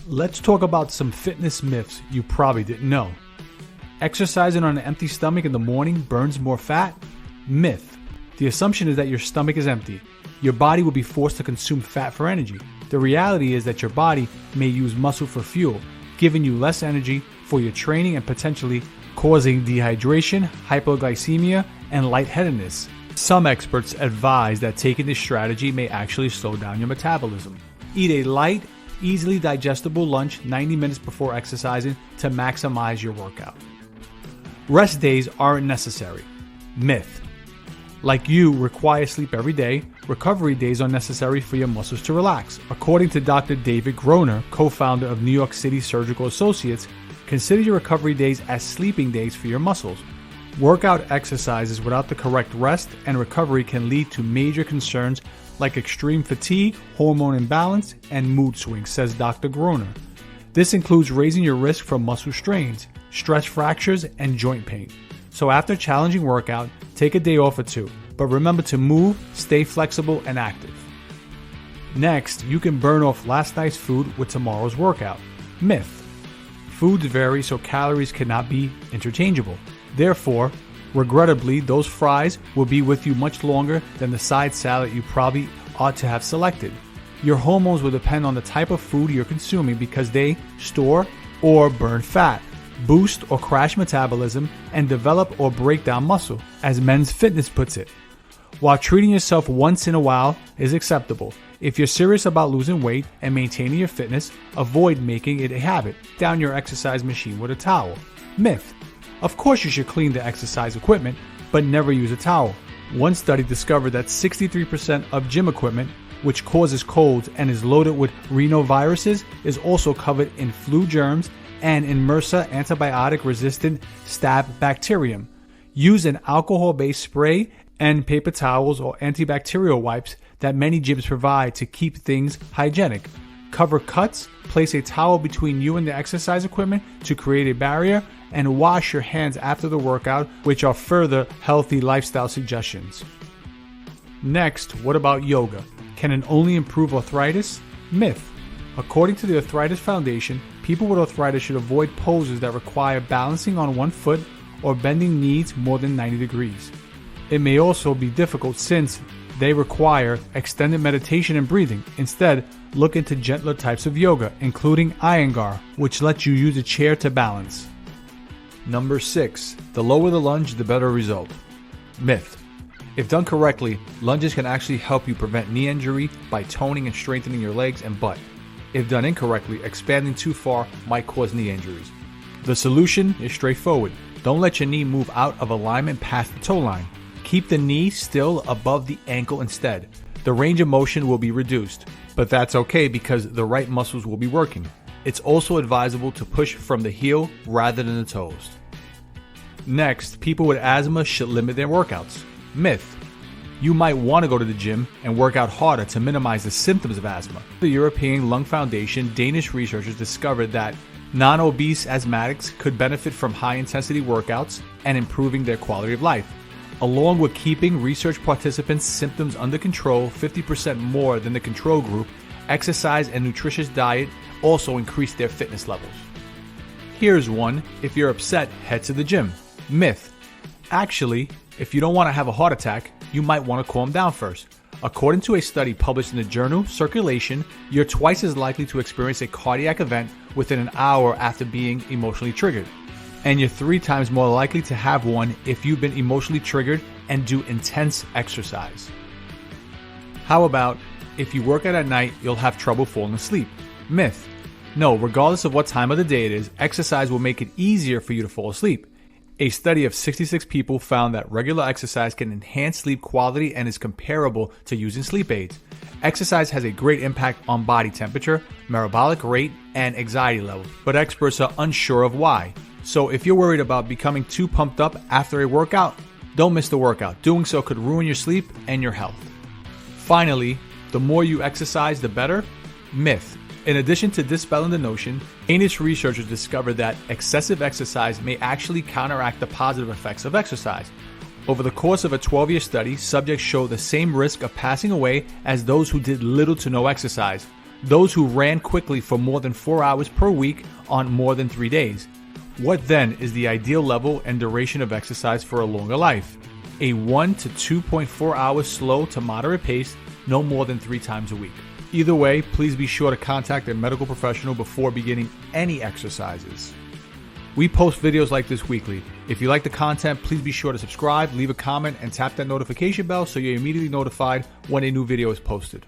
Let's talk about some fitness myths you probably didn't know. Exercising on an empty stomach in the morning burns more fat? Myth. The assumption is that your stomach is empty. Your body will be forced to consume fat for energy. The reality is that your body may use muscle for fuel, giving you less energy for your training and potentially causing dehydration, hypoglycemia, and lightheadedness. Some experts advise that taking this strategy may actually slow down your metabolism. Eat a light, easily digestible lunch 90 minutes before exercising to maximize your workout. Rest days aren't necessary. Myth. Like you require sleep every day, recovery days are necessary for your muscles to relax. According to Dr. David Groner, co-founder of New York City Surgical Associates, consider your recovery days as sleeping days for your muscles. Workout exercises without the correct rest and recovery can lead to major concerns like extreme fatigue, hormone imbalance, and mood swings, says Dr. Groner. This includes raising your risk for muscle strains, stress fractures, and joint pain. So after a challenging workout, take a day off or two, but remember to move, stay flexible, and active. Next, you can burn off last night's food with tomorrow's workout. Myth. Foods vary, so calories cannot be interchangeable. Therefore, regrettably, those fries will be with you much longer than the side salad you probably ought to have selected. Your hormones will depend on the type of food you're consuming because they store or burn fat, boost or crash metabolism, and develop or break down muscle, as Men's Fitness puts it. While treating yourself once in a while is acceptable, if you're serious about losing weight and maintaining your fitness, avoid making it a habit. Down your exercise machine with a towel. Myth. Of course you should clean the exercise equipment, but never use a towel. One study discovered that 63% of gym equipment, which causes colds and is loaded with rhinoviruses, is also covered in flu germs and in MRSA antibiotic-resistant staph bacterium. Use an alcohol-based spray and paper towels or antibacterial wipes that many gyms provide to keep things hygienic. Cover cuts, place a towel between you and the exercise equipment to create a barrier, and wash your hands after the workout, which are further healthy lifestyle suggestions. Next, what about yoga? Can it only improve arthritis? Myth. According to the Arthritis Foundation, people with arthritis should avoid poses that require balancing on one foot or bending knees more than 90 degrees. It may also be difficult since they require extended meditation and breathing. Instead, look into gentler types of yoga, including Iyengar, which lets you use a chair to balance. Number 6. The lower the lunge, the better result. Myth. If done correctly, lunges can actually help you prevent knee injury by toning and strengthening your legs and butt. If done incorrectly, expanding too far might cause knee injuries. The solution is straightforward. Don't let your knee move out of alignment past the toe line. Keep the knee still above the ankle instead. The range of motion will be reduced, but that's okay because the right muscles will be working. It's also advisable to push from the heel rather than the toes. Next, people with asthma should limit their workouts. Myth. You might want to go to the gym and work out harder to minimize the symptoms of asthma. The European Lung Foundation Danish researchers discovered that non-obese asthmatics could benefit from high-intensity workouts and improving their quality of life. Along with keeping research participants' symptoms under control 50% more than the control group, exercise and nutritious diet also increase their fitness levels. Here's one: if you're upset, head to the gym. Myth. Actually, if you don't want to have a heart attack, you might want to calm down first. According to a study published in the journal Circulation, you're twice as likely to experience a cardiac event within an hour after being emotionally triggered. And you're 3 times more likely to have one if you've been emotionally triggered and do intense exercise. How about if you work out at night, you'll have trouble falling asleep? Myth. No, regardless of what time of the day it is, exercise will make it easier for you to fall asleep. A study of 66 people found that regular exercise can enhance sleep quality and is comparable to using sleep aids. Exercise has a great impact on body temperature, metabolic rate, and anxiety levels, but experts are unsure of why. So if you're worried about becoming too pumped up after a workout, don't miss the workout. Doing so could ruin your sleep and your health. Finally, the more you exercise, the better? Myth. In addition to dispelling the notion, Danish researchers discovered that excessive exercise may actually counteract the positive effects of exercise. Over the course of a 12-year study, subjects showed the same risk of passing away as those who did little to no exercise. those who ran quickly for more than 4 hours per week on more than 3 days. What then is the ideal level and duration of exercise for a longer life? A 1 to 2.4 hours slow to moderate pace, no more than 3 times a week. Either way, please be sure to contact a medical professional before beginning any exercises. We post videos like this weekly. If you like the content, please be sure to subscribe, leave a comment, and tap that notification bell so you're immediately notified when a new video is posted.